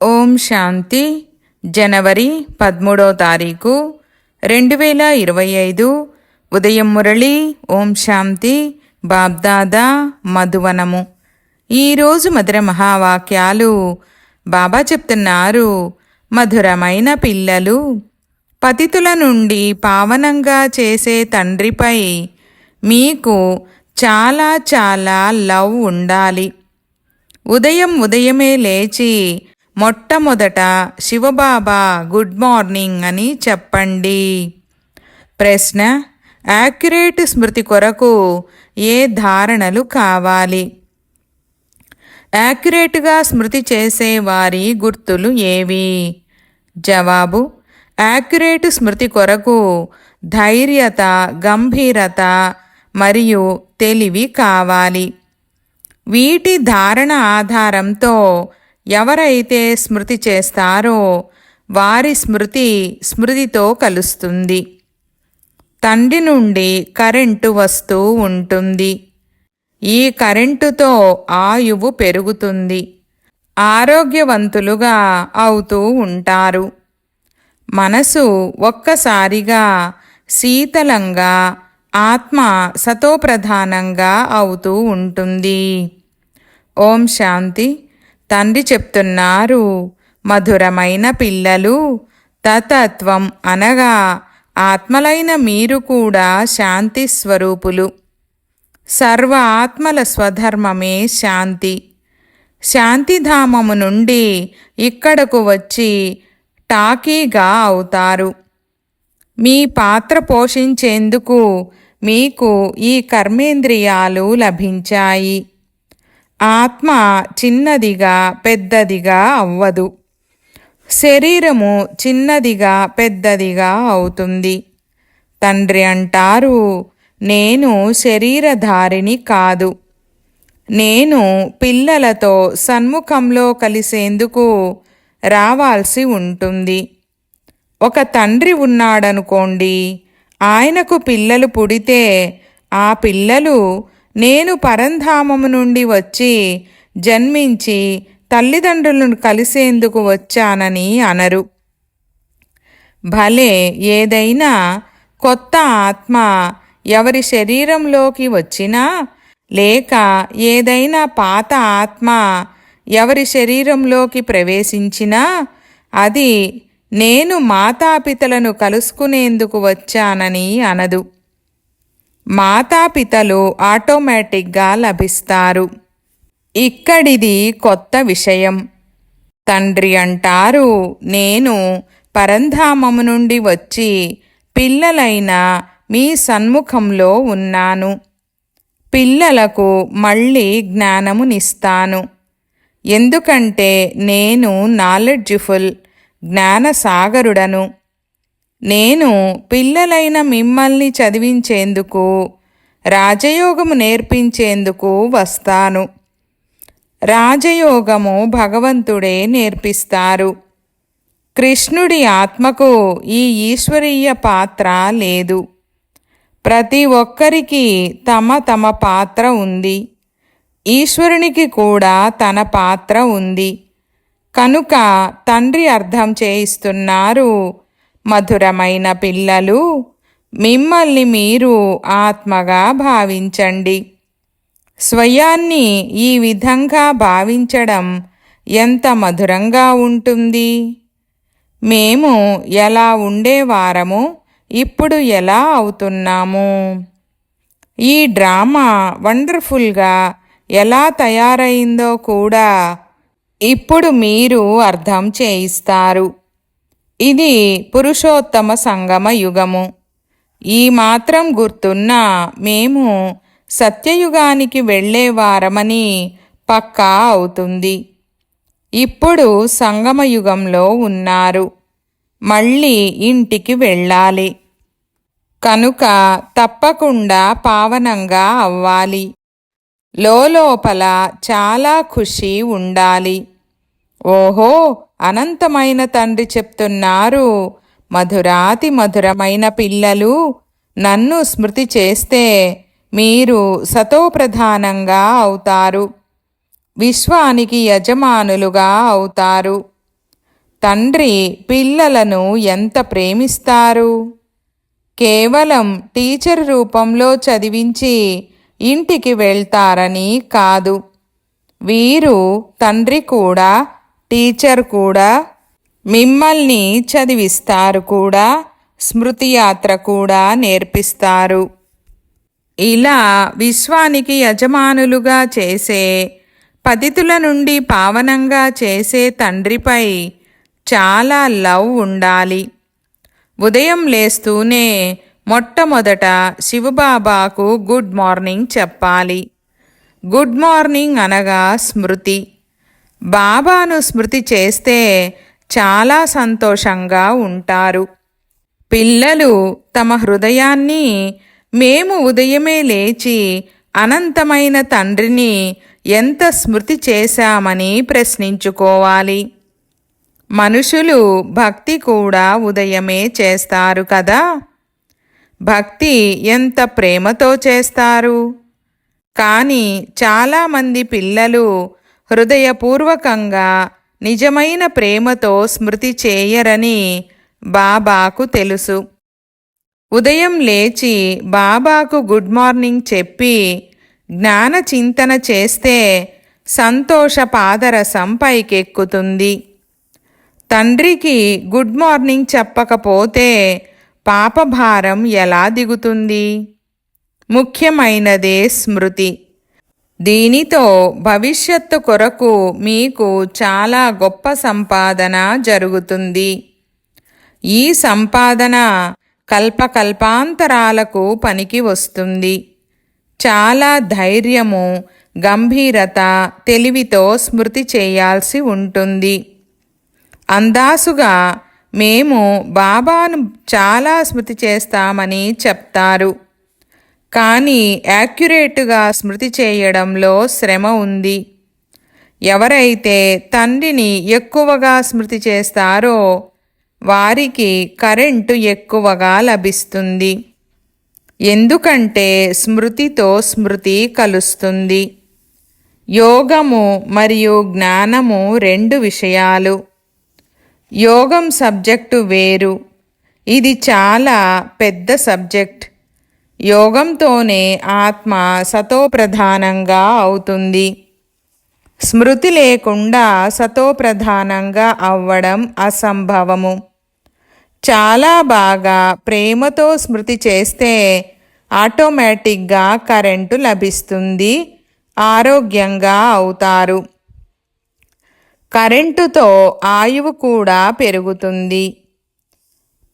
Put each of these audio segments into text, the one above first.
ఓం శాంతి. జనవరి 13వ తారీఖు 2025 ఉదయం మురళి. ఓం శాంతి. బాబ్దాదా మధువనము. ఈరోజు మధుర మహావాక్యాలు బాబా చెప్తున్నారు. మధురమైన పిల్లలు, పతితుల నుండి పావనంగా చేసే తండ్రిపై మీకు చాలా చాలా లవ్ ఉండాలి. ఉదయమే లేచి మొట్టమొదట శివబాబా గుడ్ మార్నింగ్ అని చెప్పండి. ప్రశ్న: యాక్యురేట్ స్మృతి కొరకు ఏ ధారణలు కావాలి? యాక్యురేట్గా స్మృతి చేసే వారి గుర్తులు ఏవి? జవాబు: యాక్యురేట్ స్మృతి కొరకు ధైర్యత, గంభీరత మరియు తెలివి కావాలి. వీటి ధారణ ఆధారంతో ఎవరైతే స్మృతి చేస్తారో వారి స్మృతితో కలుస్తుంది. తండ్రి నుండి కరెంటు వస్తూ ఉంటుంది. ఈ కరెంటుతో ఆయువు పెరుగుతుంది. ఆరోగ్యవంతులుగా అవుతూ ఉంటారు. మనసు ఒక్కసారిగా శీతలంగా, ఆత్మ సతోప్రధానంగా అవుతూ ఉంటుంది. ఓం శాంతి. తండ్రి చెప్తున్నారు, మధురమైన పిల్లలు, తతత్వం అనగా ఆత్మలైన మీరు కూడా శాంతి స్వరూపులు. సర్వ ఆత్మల స్వధర్మమే శాంతి. శాంతిధామము నుండి ఇక్కడకు వచ్చి టాకీగా అవుతారు. మీ పాత్ర పోషించేందుకు మీకు ఈ కర్మేంద్రియాలు లభించాయి. ఆత్మ చిన్నదిగా పెద్దదిగా అవ్వదు. శరీరము చిన్నదిగా పెద్దదిగా అవుతుంది. తండ్రి అంటారు, నేను శరీరధారిని కాదు. నేను పిల్లలతో సన్ముఖంలో కలిసేందుకు రావాల్సి ఉంటుంది. ఒక తండ్రి ఉన్నాడనుకోండి, ఆయనకు పిల్లలు పుడితే ఆ పిల్లలు నేను పరంధామము నుండి వచ్చి జన్మించి తల్లిదండ్రులను కలిసేందుకు వచ్చానని అనరు. భలే ఏదైనా కొత్త ఆత్మ ఎవరి శరీరంలోకి వచ్చినా, లేక ఏదైనా పాత ఆత్మ ఎవరి శరీరంలోకి ప్రవేశించినా, అది నేను మాతాపితలను కలుసుకునేందుకు వచ్చానని అనదు. మాతాపితలు ఆటోమేటిక్గా లభిస్తారు. ఇక్కడిది కొత్త విషయం. తండ్రి అంటారు, నేను పరంధామము నుండి వచ్చి పిల్లలైన మీ సన్ముఖంలో ఉన్నాను. పిల్లలకు మళ్ళీ జ్ఞానమునిస్తాను. ఎందుకంటే నేను నాలెడ్జ్ఫుల్, జ్ఞానసాగరుడను. నేను పిల్లలైన మిమ్మల్ని చదివించేందుకు, రాజయోగము నేర్పించేందుకు వస్తాను. రాజయోగము భగవంతుడే నేర్పిస్తారు. కృష్ణుడి ఆత్మకు ఈ ఈశ్వరీయ పాత్ర లేదు. ప్రతి ఒక్కరికి తమ తమ పాత్ర ఉంది. ఈశ్వరునికి కూడా తన పాత్ర ఉంది. కనుక తండ్రి అర్థం చేయిస్తున్నారు, మధురమైన పిల్లలు, మిమ్మల్ని మీరు ఆత్మగా భావించండి. స్వయాన్ని ఈ విధంగా భావించడం ఎంత మధురంగా ఉంటుంది. మేము ఎలా ఉండేవారమో ఇప్పుడు ఎలా అవుతున్నాము. ఈ డ్రామా వండర్ఫుల్గా ఎలా తయారైందో కూడా ఇప్పుడు మీరు అర్థం చేయిస్తారు. ఇది పురుషోత్తమ సంగమ యుగము. ఈ మాత్రం గుర్తున్నా మేము సత్యయుగానికి వెళ్ళేవారమని పక్కా అవుతుంది. ఇప్పుడు సంగమయుగంలో ఉన్నారు. మళ్ళీ ఇంటికి వెళ్ళాలి. కనుక తప్పకుండా పావనంగా అవ్వాలి. లోపల చాలా ఖుషి ఉండాలి. ఓహో, అనంతమైన తండ్రి చెప్తున్నారు, మధురాతి మధురమైన పిల్లలు, నన్ను స్మృతి చేస్తే మీరు సతోప్రధానంగా అవుతారు. విశ్వానికి యజమానులుగా అవుతారు. తండ్రి పిల్లలను ఎంత ప్రేమిస్తారు? కేవలం టీచర్ రూపంలో చదివించి ఇంటికి వెళ్తారని కాదు. వీరు తండ్రి కూడా, టీచర్ కూడా, మిమ్మల్ని చదివిస్తారు కూడా, స్మృతి యాత్ర కూడా నేర్పిస్తారు. ఇలా విశ్వానికి యజమానులుగా చేసే, పతితుల నుండి పావనంగా చేసే తండ్రిపై చాలా లవ్ ఉండాలి. ఉదయం లేస్తూనే మొట్టమొదట శివబాబాకు గుడ్ మార్నింగ్ చెప్పాలి. గుడ్ మార్నింగ్ అనగా స్మృతి. బాబాను స్మృతి చేస్తే చాలా సంతోషంగా ఉంటారు. పిల్లలు తమ హృదయాన్ని మేము ఉదయమే లేచి అనంతమైన తండ్రిని ఎంత స్మృతి చేశామని ప్రశ్నించుకోవాలి. మనుషులు భక్తి కూడా ఉదయమే చేస్తారు కదా. భక్తి ఎంత ప్రేమతో చేస్తారు. కానీ చాలామంది పిల్లలు హృదయపూర్వకంగా నిజమైన ప్రేమతో స్మృతి చేయరని బాబాకు తెలుసు. ఉదయం లేచి బాబాకు గుడ్ మార్నింగ్ చెప్పి జ్ఞాన చింతన చేస్తే సంతోష పాదరసం పైకెక్కుతుంది. తండ్రికి గుడ్ మార్నింగ్ చెప్పకపోతే పాపభారం ఎలా దిగుతుంది? ముఖ్యమైనదే స్మృతి. దీనితో భవిష్యత్తు కొరకు మీకు చాలా గొప్ప సంపాదన జరుగుతుంది. ఈ సంపాదన కల్పకల్పాంతరాలకు పనికి వస్తుంది. చాలా ధైర్యము, గంభీరత, తెలివితో స్మృతి చేయాల్సి ఉంటుంది. అందాసుగా మేము బాబాను చాలా స్మృతి చేస్తామని చెప్తారు. కానీ యాక్యురేట్గా స్మృతి చేయడంలో శ్రమ ఉంది. ఎవరైతే తండ్రిని ఎక్కువగా స్మృతి చేస్తారో వారికి కరెంటు ఎక్కువగా లభిస్తుంది. ఎందుకంటే స్మృతితో స్మృతి కలుస్తుంది. యోగము మరియు జ్ఞానము రెండు విషయాలు. యోగం సబ్జెక్టు వేరు. ఇది చాలా పెద్ద సబ్జెక్ట్. యోగంతోనే ఆత్మ సతోప్రధానంగా అవుతుంది. స్మృతి లేకుండా సతోప్రధానంగా అవ్వడం అసంభవము. చాలా బాగా ప్రేమతో స్మృతి చేస్తే ఆటోమేటిక్గా కరెంటు లభిస్తుంది. ఆరోగ్యంగా అవుతారు. కరెంటుతో ఆయువు కూడా పెరుగుతుంది.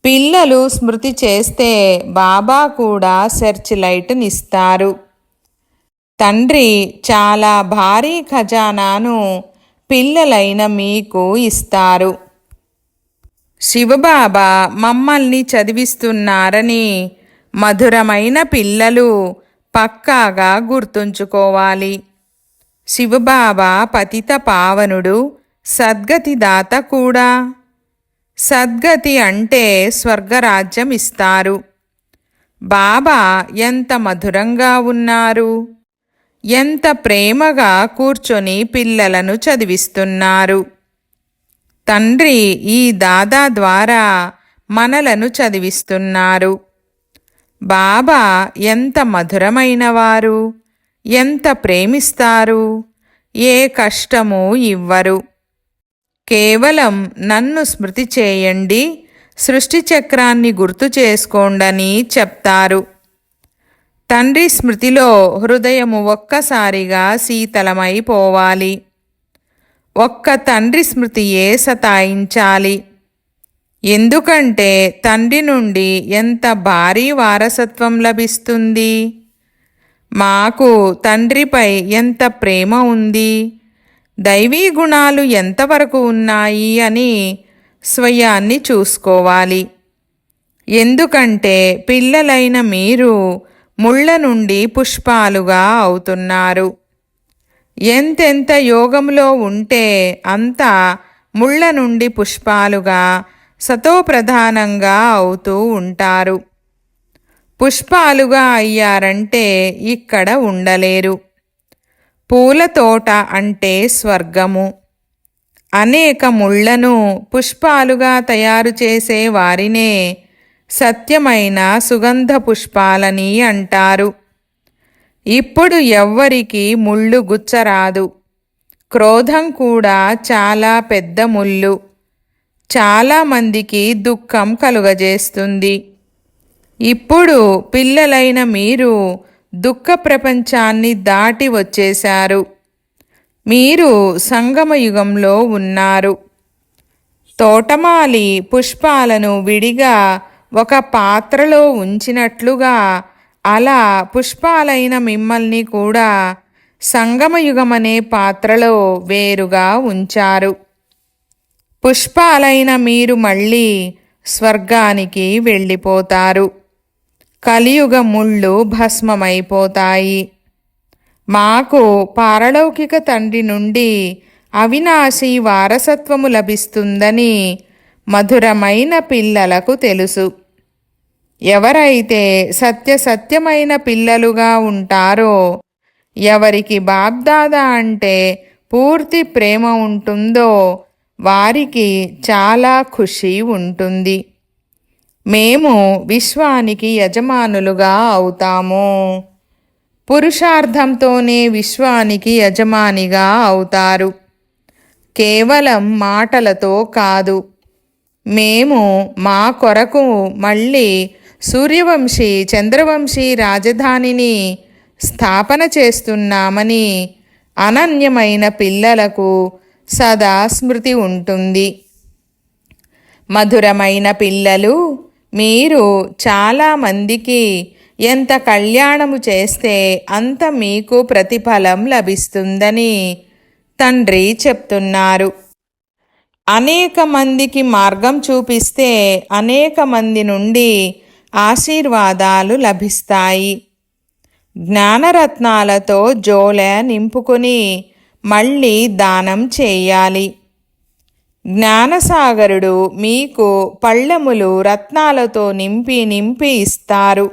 పిల్లలు స్మృతి చేస్తే బాబా కూడా సెర్చ్ లైట్నిస్తారు. తండ్రి చాలా భారీ ఖజానాను పిల్లలైన మీకు ఇస్తారు. శివబాబా మమ్మల్ని చదివిస్తున్నారని మధురమైన పిల్లలు పక్కాగా గుర్తుంచుకోవాలి. శివబాబా పతిత పావనుడు, సద్గతిదాత కూడా. సద్గతి అంటే స్వర్గరాజ్యం ఇస్తారు. బాబా ఎంత మధురంగా ఉన్నారు. ఎంత ప్రేమగా కూర్చొని పిల్లలను చదివిస్తున్నారు. తండ్రి ఈ దాదా ద్వారా మనలను చదివిస్తున్నారు. బాబా ఎంత మధురమైనవారు, ఎంత ప్రేమిస్తారు. ఏ కష్టము ఇవ్వరు. కేవలం నన్ను స్మృతి చేయండి, సృష్టి చక్రాన్ని గుర్తు చేసుకోండని చెప్తారు. తండ్రి స్మృతిలో హృదయము ఒక్కసారిగా శీతలమైపోవాలి. ఒక్క తండ్రి స్మృతియే సతాయించాలి. ఎందుకంటే తండ్రి నుండి ఎంత భారీ వారసత్వం లభిస్తుంది. మాకు తండ్రిపై ఎంత ప్రేమ ఉంది, దైవీ గుణాలు ఎంతవరకు ఉన్నాయి అని స్వయాన్ని చూసుకోవాలి. ఎందుకంటే పిల్లలైన మీరు ముళ్ళ నుండి పుష్పాలుగా అవుతున్నారు. ఎంతెంత యోగంలో ఉంటే అంత ముళ్ళ నుండి పుష్పాలుగా సతోప్రధానంగా అవుతూ ఉంటారు. పుష్పాలుగా అయ్యారంటే ఇక్కడ ఉండలేరు. పూల తోట అంటే స్వర్గము. అనేక ముళ్లను పుష్పాలుగా తయారు చేసే వారినే సత్యమైన సుగంధ పుష్పాలని అంటారు. ఇప్పుడు ఎవ్వరికి ముళ్ళు గుచ్చరాదు. క్రోధం కూడా చాలా పెద్ద ముళ్ళు. చాలామందికి దుఃఖం కలుగజేస్తుంది. ఇప్పుడు పిల్లలైన మీరు దుఃఖ ప్రపంచాన్ని దాటి వచ్చేశారు. మీరు సంగమయుగంలో ఉన్నారు. తోటమాలి పుష్పాలను విడిగా ఒక పాత్రలో ఉంచినట్లుగా అలా పుష్పాలైన మిమ్మల్ని కూడా సంగమయుగమనే పాత్రలో వేరుగా ఉంచారు. పుష్పాలైన మీరు మళ్ళీ స్వర్గానికి వెళ్ళిపోతారు. కలియుగ ముళ్ళు భస్మమైపోతాయి. మాకు పారలౌకిక తండ్రి నుండి అవినాశి వారసత్వము లభిస్తుందని మధురమైన పిల్లలకు తెలుసు. ఎవరైతే సత్యమైన పిల్లలుగా ఉంటారో, ఎవరికి బాబ్దాదా అంటే పూర్తి ప్రేమ ఉంటుందో వారికి చాలా ఖుషి ఉంటుంది. మేము విశ్వానికి యజమానులుగా అవుతాము. పురుషార్థంతోనే విశ్వానికి యజమానిగా అవుతారు, కేవలం మాటలతో కాదు. మేము మా కొరకు మళ్ళీ సూర్యవంశీ చంద్రవంశీ రాజధానిని స్థాపన చేస్తున్నామని అనన్యమైన పిల్లలకు సదా స్మృతి ఉంటుంది. మధురమైన పిల్లలు, మీరు చాలామందికి ఎంత కళ్యాణము చేస్తే అంత మీకు ప్రతిఫలం లభిస్తుందని తండ్రి చెప్తున్నారు. అనేక మందికి మార్గం చూపిస్తే అనేక మంది నుండి ఆశీర్వాదాలు లభిస్తాయి. జ్ఞానరత్నాలతో జోలె నింపుకొని మళ్ళీ దానం చేయాలి. జ్ఞానసాగరుడు మీకు పళ్ళెములు రత్నాలతో నింపి ఇస్తారు.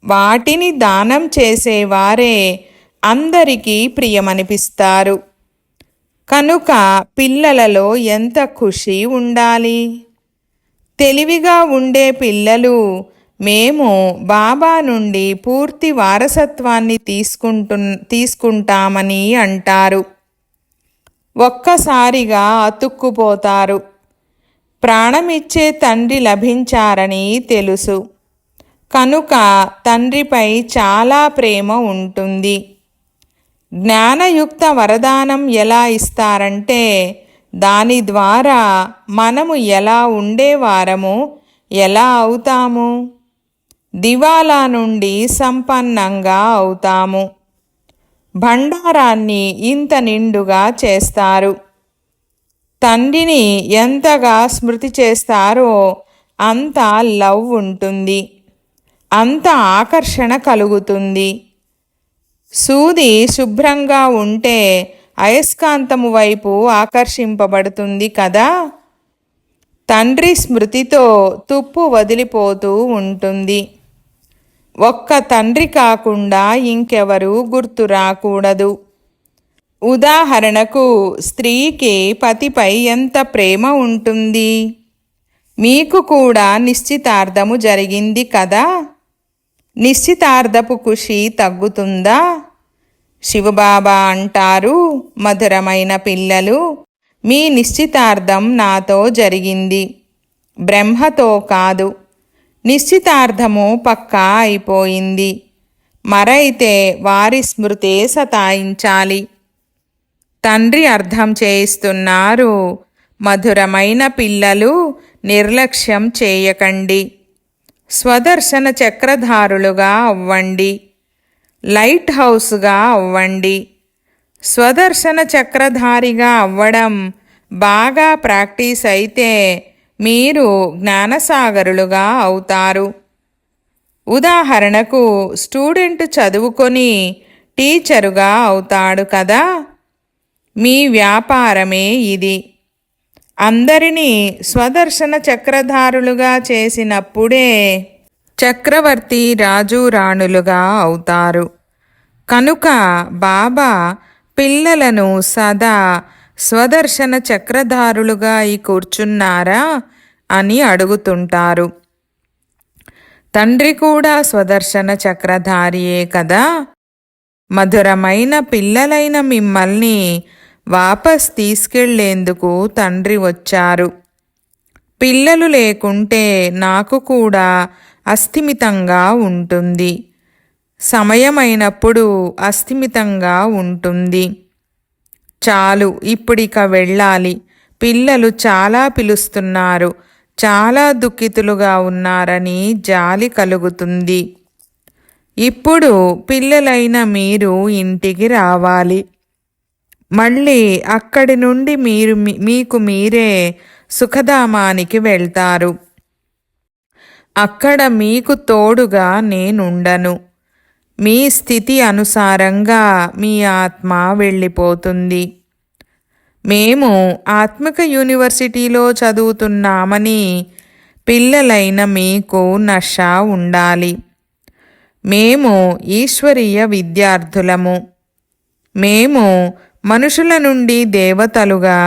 వాటిని దానం చేసేవారే అందరికీ ప్రియమనిపిస్తారు. కనుక పిల్లలలో ఎంత ఖుషి ఉండాలి. తెలివిగా ఉండే పిల్లలు మేము బాబా నుండి పూర్తి వారసత్వాన్ని తీసుకుంటామని అంటారు. ఒక్కసారిగా అతుక్కుపోతారు. ప్రాణమిచ్చే తండ్రి లభించారని తెలుసు. కనుక తండ్రిపై చాలా ప్రేమ ఉంటుంది. జ్ఞానయుక్త వరదానం ఎలా ఇస్తారంటే, దాని ద్వారా మనము ఎలా ఉండేవారము ఎలా అవుతాము. దివాలా నుండి సంపన్నంగా అవుతాము. భండారాన్ని ఇంత నిండుగా చేస్తారు. తండ్రిని ఎంతగా స్మృతి చేస్తారో అంత లవ్ ఉంటుంది, అంత ఆకర్షణ కలుగుతుంది. సూది శుభ్రంగా ఉంటే అయస్కాంతము వైపు ఆకర్షింపబడుతుంది కదా. తండ్రి స్మృతితో తుప్పు వదిలిపోతూ ఉంటుంది. ఒక్క తండ్రి కాకుండా ఇంకెవరూ గుర్తు రాకూడదు. ఉదాహరణకు, స్త్రీకి పతిపై ఎంత ప్రేమ ఉంటుంది. మీకు కూడా నిశ్చితార్థము జరిగింది కదా. నిశ్చితార్థపు ఖుషి తగ్గుతుందా? శివబాబా అంటారు, మధురమైన పిల్లలు, మీ నిశ్చితార్థం నాతో జరిగింది, బ్రహ్మతో కాదు. నిశ్చితార్థము పక్కా అయిపోయింది. మరైతే వారి స్మృతే సతాయించాలి. తండ్రి అర్థం చేయిస్తున్నారు, మధురమైన పిల్లలు, నిర్లక్ష్యం చేయకండి. స్వదర్శన చక్రధారులుగా అవ్వండి. లైట్ హౌస్గా అవ్వండి. స్వదర్శన చక్రధారిగా అవ్వడం బాగా ప్రాక్టీస్ అయితే మీరు జ్ఞానసాగరులుగా అవుతారు. ఉదాహరణకు, స్టూడెంట్ చదువుకొని టీచరుగా అవుతాడు కదా. మీ వ్యాపారమే ఇది. అందరినీ స్వదర్శన చక్రధారులుగా చేసినప్పుడే చక్రవర్తి రాజు రాణులుగా అవుతారు. కనుక బాబా పిల్లలను సదా స్వదర్శన చక్రధారులుగా కూర్చున్నారా అని అడుగుతుంటారు. తండ్రి కూడా స్వదర్శన చక్రధారియే కదా. మధురమైన పిల్లలైన మిమ్మల్ని వాపస్ తీసుకెళ్లేందుకు తండ్రి వచ్చారు. పిల్లలు లేకుంటే నాకు కూడా అస్థిమితంగా ఉంటుంది, సమయమైనప్పుడు అస్థిమితంగా ఉంటుంది. చాలు, ఇప్పుడిక వెళ్ళాలి. పిల్లలు చాలా పిలుస్తున్నారు, చాలా దుఃఖితులుగా ఉన్నారని జాలి కలుగుతుంది. ఇప్పుడు పిల్లలైన మీరు ఇంటికి రావాలి. మళ్ళీ అక్కడి నుండి మీకు మీరే సుఖధామానికి వెళ్తారు. అక్కడ మీకు తోడుగా నేనుండను. మీ స్థితి అనుసారంగా మీ ఆత్మ వెళ్ళిపోతుంది. మేము ఆత్మిక యూనివర్సిటీలో చదువుతున్నామని పిల్లలైన మీకు నష ఉండాలి. మేము ఈశ్వరీయ విద్యార్థులము. మేము మనుషుల నుండి దేవతలుగా,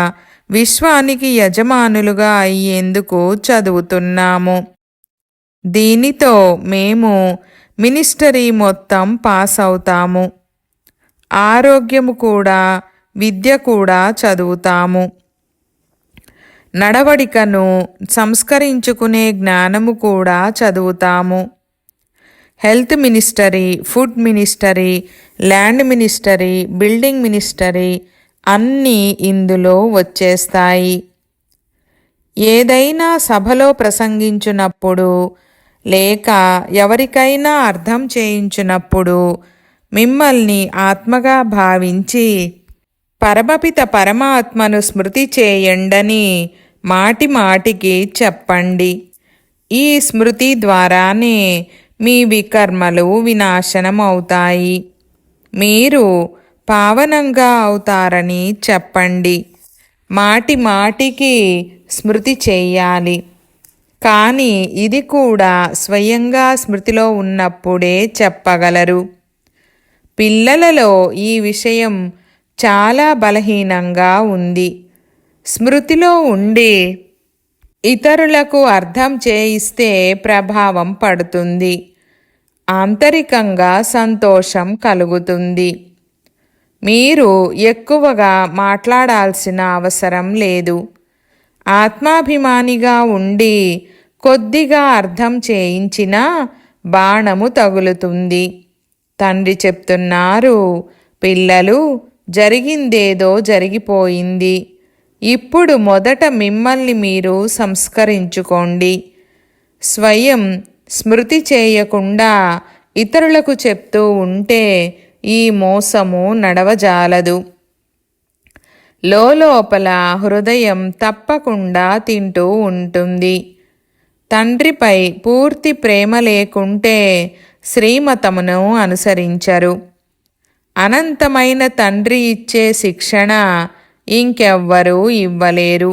విశ్వానికి యజమానులుగా అయ్యేందుకు చదువుతున్నాము. దీనితో మేము మినిస్టరీ మొత్తం పాస్ అవుతాము. ఆరోగ్యము కూడా, విద్య కూడా చదువుతాము. నడవడికను సంస్కరించుకునే జ్ఞానము కూడా చదువుతాము. Health ministry, food ministry, land ministry, building ministry అన్నీ ఇందులో వచ్చేస్తాయి. ఏదైనా సభలో ప్రసంగించినప్పుడు లేక ఎవరికైనా అర్థం చేయించినప్పుడు మిమ్మల్ని ఆత్మగా భావించి పరమపిత పరమాత్మను స్మృతి చేయండని మాటి మాటికి చెప్పండి. ఈ స్మృతి ద్వారానే మీ వికర్మలు వినాశనం అవుతాయి. మీరు పావనంగా అవుతారని చెప్పండి. మాటి మాటికి స్మృతి చేయాలి. కానీ ఇది కూడా స్వయంగా స్మృతిలో ఉన్నప్పుడే చెప్పగలరు. పిల్లలలో ఈ విషయం చాలా బలహీనంగా ఉంది. స్మృతిలో ఉండి ఇతరులకు అర్థం చేయిస్తే ప్రభావం పడుతుంది. ఆంతరికంగా సంతోషం కలుగుతుంది. మీరు ఎక్కువగా మాట్లాడాల్సిన అవసరం లేదు. ఆత్మాభిమానిగా ఉండి కొద్దిగా అర్థం చేయించినా బాణము తగులుతుంది. తండ్రి చెప్తున్నారు, పిల్లలు, జరిగిందేదో జరిగిపోయింది. ఇప్పుడు మొదట మిమ్మల్ని మీరు సంస్కరించుకోండి. స్వయం స్మృతి చేయకుండా ఇతరులకు చెప్తూ ఉంటే ఈ మోసము నడవజాలదు. లోపల హృదయం తప్పకుండా తింటూ ఉంటుంది. తండ్రిపై పూర్తి ప్రేమ లేకుంటే శ్రీమతమును అనుసరించరు. అనంతమైన తండ్రి ఇచ్చే శిక్షణ ఇంకెవ్వరూ ఇవ్వలేరు.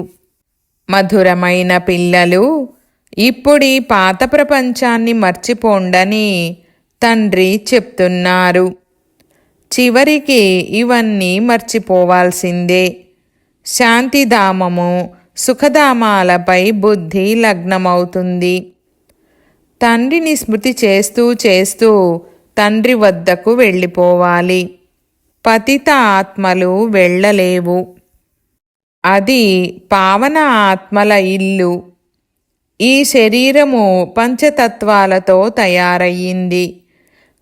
మధురమైన పిల్లలు, ఇప్పుడీ పాత ప్రపంచాన్ని మర్చిపోండని తండ్రి చెప్తున్నారు. చివరికి ఇవన్నీ మర్చిపోవాల్సిందే. శాంతిధామము, సుఖధామాలపై బుద్ధి లగ్నమవుతుంది. తండ్రిని స్మృతి చేస్తూ చేస్తూ తండ్రి వద్దకు వెళ్ళిపోవాలి. పతిత ఆత్మలు వెళ్ళలేవు. అది పావన ఆత్మల ఇల్లు. ఈ శరీరము పంచతత్వాలతో తయారయ్యింది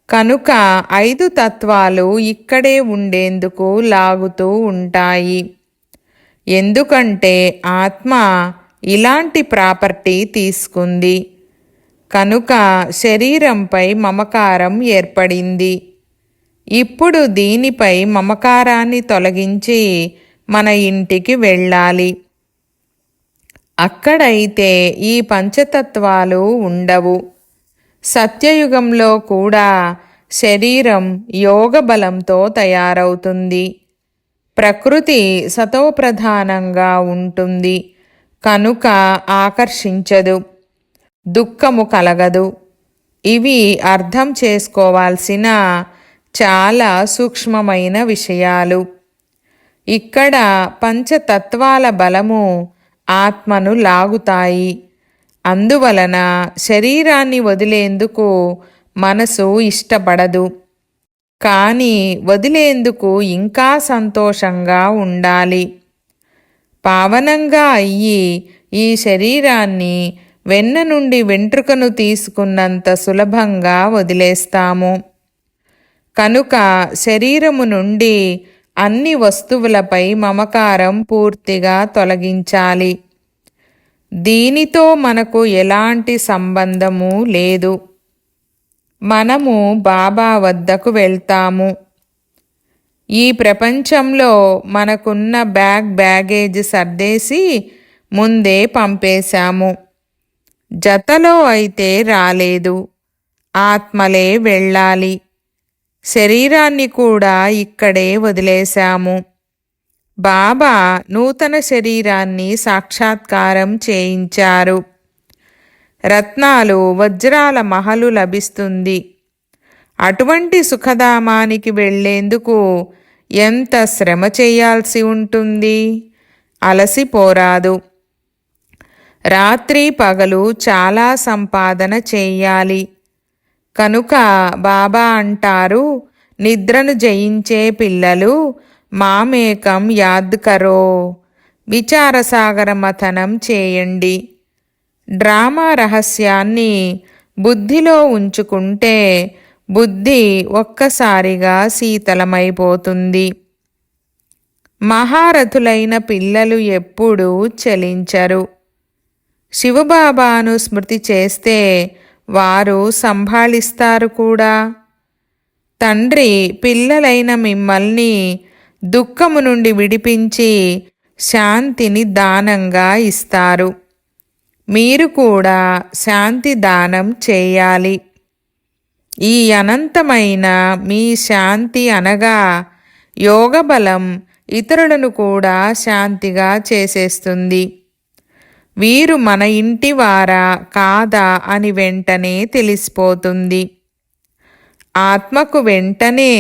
కనుక 5 తత్వాలు ఇక్కడే ఉండేందుకు లాగుతూ ఉంటాయి. ఎందుకంటే ఆత్మ ఇలాంటి ప్రాపర్టీ తీసుకుంది కనుక శరీరంపై మమకారం ఏర్పడింది. ఇప్పుడు దీనిపై మమకారాన్ని తొలగించి మన ఇంటికి వెళ్ళాలి. అక్కడైతే ఈ పంచతత్వాలు ఉండవు. సత్యయుగంలో కూడా శరీరం యోగ బలంతో తయారవుతుంది. ప్రకృతి సతోప్రధానంగా ఉంటుంది కనుక ఆకర్షించదు, దుఃఖము కలగదు. ఇవి అర్థం చేసుకోవాల్సిన చాలా సూక్ష్మమైన విషయాలు. ఇక్కడ పంచతత్వాల బలము ఆత్మను లాగుతాయి. అందువలన శరీరాన్ని వదిలేందుకు మనసు ఇష్టపడదు. కానీ వదిలేందుకు ఇంకా సంతోషంగా ఉండాలి. పావనంగా అయ్యి ఈ శరీరాన్ని వెన్న నుండి వెంట్రుకను తీసుకున్నంత సులభంగా వదిలేస్తాము. కనుక శరీరము నుండి అన్ని వస్తువులపై మమకారం పూర్తిగా తొలగించాలి. దీనితో మనకు ఎలాంటి సంబంధము లేదు. మనము బాబా వద్దకు వెళ్తాము. ఈ ప్రపంచంలో మనకున్న బ్యాగేజ్ సర్దేసి ముందే పంపేశాము. జతలో అయితే రాలేదు. ఆత్మలే వెళ్ళాలి. శరీరాన్ని కూడా ఇక్కడే వదిలేశాము. బాబా నూతన శరీరాన్ని సాక్షాత్కారం చేయించారు. రత్నాలు వజ్రాల మహలు లభిస్తుంది. అటువంటి సుఖధామానికి వెళ్ళేందుకు ఎంత శ్రమ చేయాల్సి ఉంటుంది. అలసిపోరాదు. రాత్రి పగలు చాలా సంపాదన చేయాలి. కనుక బాబా అంటారు, నిద్రను జయించే పిల్లలు మామేకం యాద్ కరో, విచారసాగర మథనం చేయండి. డ్రామా రహస్యాన్ని బుద్ధిలో ఉంచుకుంటే బుద్ధి ఒక్కసారిగా శీతలమైపోతుంది. మహారథులైన పిల్లలు ఎప్పుడూ చలించరు. శివబాబాను స్మృతి చేస్తే వారు సంభాళిస్తారు కూడా. తండ్రి పిల్లలైన మిమ్మల్ని దుఃఖము నుండి విడిపించి శాంతిని దానంగా ఇస్తారు. మీరు కూడా శాంతి దానం చేయాలి. ఈ అనంతమైన మీ శాంతి అనగా యోగబలం ఇతరులను కూడా శాంతిగా చేసేస్తుంది. వీరు మన ఇంటివారా కాదా అని వెంటనే తెలిసిపోతుంది. ఆత్మకు వెంటనే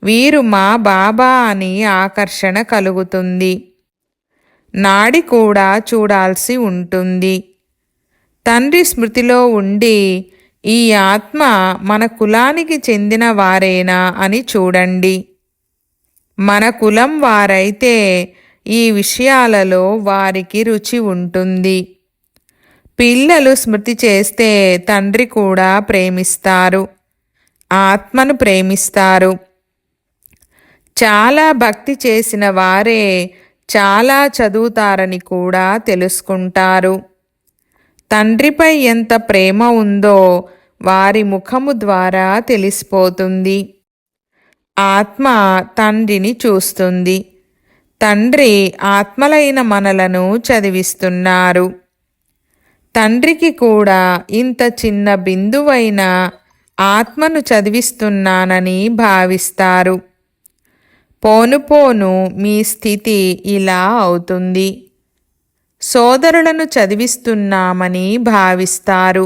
వీరు మా బాబా అని ఆకర్షణ కలుగుతుంది. నాడి కూడా చూడాల్సి ఉంటుంది. తండ్రి స్మృతిలో ఉండి ఈ ఆత్మ మన కులానికి చెందిన వారేనా అని చూడండి. మన కులం వారైతే ఈ విషయాలలో వారికి రుచి ఉంటుంది. పిల్లలు స్మృతి చేస్తే తండ్రి కూడా ప్రేమిస్తారు, ఆత్మను ప్రేమిస్తారు. చాలా భక్తి చేసిన వారే చాలా చదువుతారని కూడా తెలుసుకుంటారు. తండ్రిపై ఎంత ప్రేమ ఉందో వారి ముఖము ద్వారా తెలిసిపోతుంది. ఆత్మ తండ్రిని చూస్తుంది. తండ్రి ఆత్మలైన మనలను చదివిస్తున్నారు. తండ్రికి కూడా ఇంత చిన్న బిందువైన ఆత్మను చదివిస్తున్నానని భావిస్తారు. పోను పోను మీ స్థితి ఇలా అవుతుంది. సోదరులను చదివిస్తున్నామని భావిస్తారు.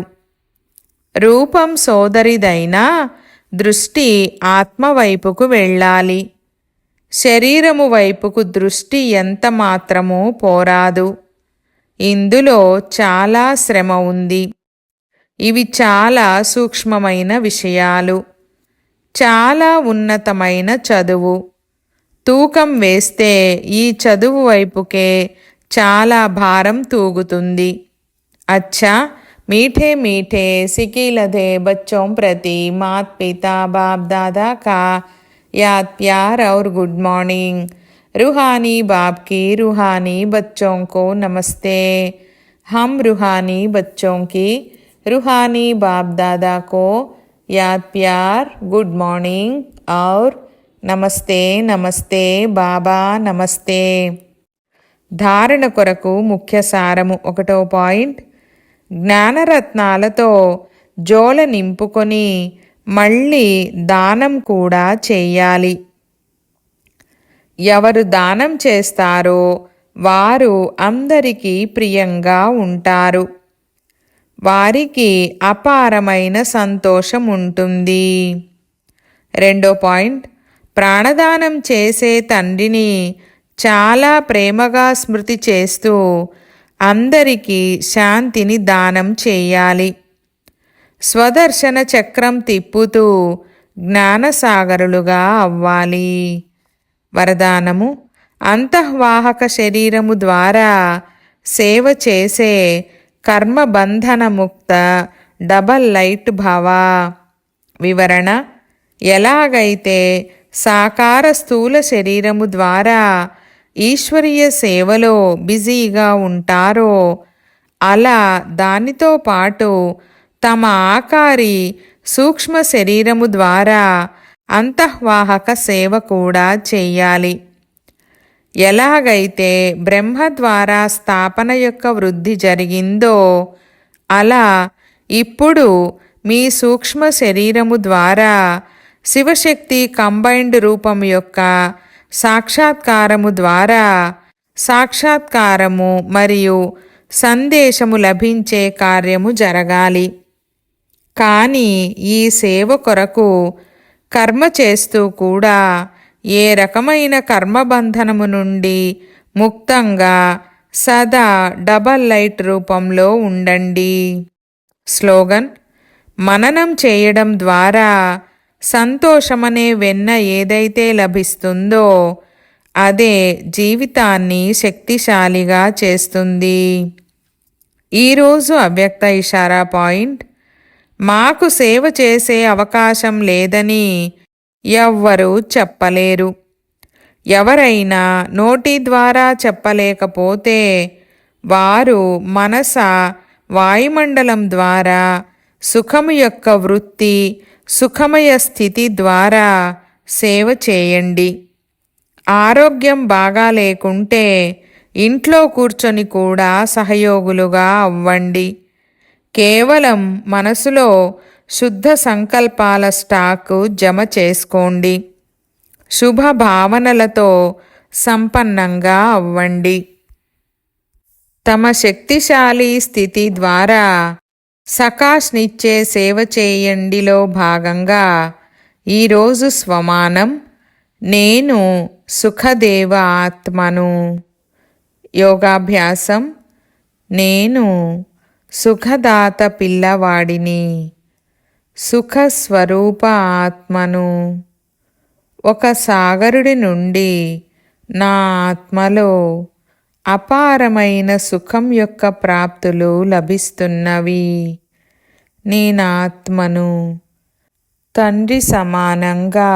రూపం సోదరిదైనా దృష్టి ఆత్మవైపుకు వెళ్ళాలి. శరీరము వైపుకు దృష్టి ఎంత మాత్రమూ పోరాదు. ఇందులో చాలా శ్రమ ఉంది. ఇవి చాలా సూక్ష్మమైన విషయాలు, చాలా ఉన్నతమైన చదువు. తూకం వేస్తే ఈ చదువు వైపుకే చాలా భారం తూగుతుంది. అచ్చా मीठे मीठे सिकीलधे बच्चों प्रति मात पिता बाप दादा का याद प्यार और गुड मॉर्निंग। रूहानी बाप की रूहानी बच्चों को नमस्ते। हम रूहानी बच्चों की रूहानी बाप दादा को याद प्यार गुड मॉर्निंग और నమస్తే నమస్తే బాబా నమస్తే. ధారణ కొరకు ముఖ్య సారము. 1వ పాయింట్, జ్ఞానరత్నాలతో జోల నింపుకొని మళ్ళీ దానం కూడా చేయాలి. ఎవరు దానం చేస్తారో వారు అందరికీ ప్రియంగా ఉంటారు. వారికి అపారమైన సంతోషం ఉంటుంది. 2వ పాయింట్, ప్రాణదానం చేసే తండ్రిని చాలా ప్రేమగా స్మృతి చేస్తూ అందరికీ శాంతిని దానం చేయాలి. స్వదర్శన చక్రం తిప్పుతూ జ్ఞానసాగరులుగా అవ్వాలి. వరదానము: అంతఃవాహక శరీరము ద్వారా సేవ చేసే కర్మబంధనముక్త డబల్ లైట్ భవ. వివరణ: ఎలాగైతే సాకార స్థూల శరీరము ద్వారా ఈశ్వరీయ సేవలో బిజీగా ఉంటారో అలా దానితో పాటు తమ ఆకారి సూక్ష్మ శరీరము ద్వారా అంతఃవాహక సేవ కూడా చెయ్యాలి. ఎలాగైతే బ్రహ్మ ద్వారా స్థాపన యొక్క వృద్ధి జరిగిందో అలా ఇప్పుడు మీ సూక్ష్మ శరీరము ద్వారా శివశక్తి కంబైన్డ్ రూపం యొక్క సాక్షాత్కారము ద్వారా సాక్షాత్కారము మరియు సందేశము లభించే కార్యము జరగాలి. కానీ ఈ సేవ కొరకు కర్మ చేస్తూ కూడా ఏ రకమైన కర్మబంధనము నుండి ముక్తంగా సదా డబల్ లైట్ రూపంలో ఉండండి. స్లోగన్: మననం చేయడం ద్వారా సంతోషమనే వెన్న ఏదైతే లభిస్తుందో అదే జీవితాన్ని శక్తిశాలిగా చేస్తుంది. ఈరోజు అవ్యక్త ఇషారా పాయింట్: మాకు సేవ చేసే అవకాశం లేదని ఎవ్వరూ చెప్పలేరు. ఎవరైనా నోటి ద్వారా చెప్పలేకపోతే వారు మనస వాయుమండలం ద్వారా సుఖము యొక్క వృత్తి సుఖమయ స్థితి ద్వారా సేవ చేయండి. ఆరోగ్యం బాగా లేకుంటే ఇంట్లో కూర్చొని కూడా సహయోగులుగా అవ్వండి. కేవలం మనసులో శుద్ధ సంకల్పాల స్టాకు జమ చేసుకోండి. శుభ భావనలతో సంపన్నంగా అవ్వండి. తమ శక్తిశాలి స్థితి ద్వారా సకాష్నిచ్చే సేవ చేయండిలో భాగంగా ఈరోజు స్వమానం: నేను సుఖదేవ ఆత్మను. యోగాభ్యాసం: నేను సుఖదాత పిల్లవాడిని, సుఖస్వరూప ఆత్మను. ఒక సాగరుడి నుండి నా ఆత్మలో అపారమైన సుఖం యొక్క ప్రాప్తులు లభిస్తున్నవి. నేనాత్మను. తండ్రి సమానంగా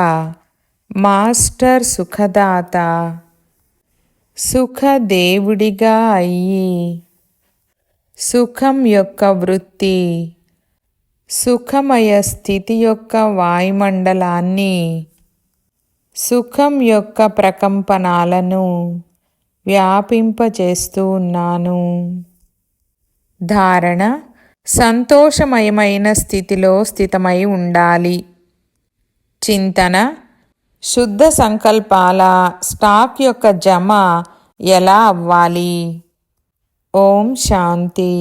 మాస్టర్ సుఖదాత సుఖదేవుడిగా అయ్యి సుఖం యొక్క వృత్తి సుఖమయ స్థితి యొక్క వాయుమండలాన్ని సుఖం యొక్క ప్రకంపనాలను వ్యాపింపచేస్తూ ఉన్నాను. ధారణ: సంతోషమయమైన స్థితిలో స్థితమై ఉండాలి. చింతన: శుద్ధ సంకల్పాల స్టాక్ యొక్క జమ ఎలా అవ్వాలి? ఓం శాంతి.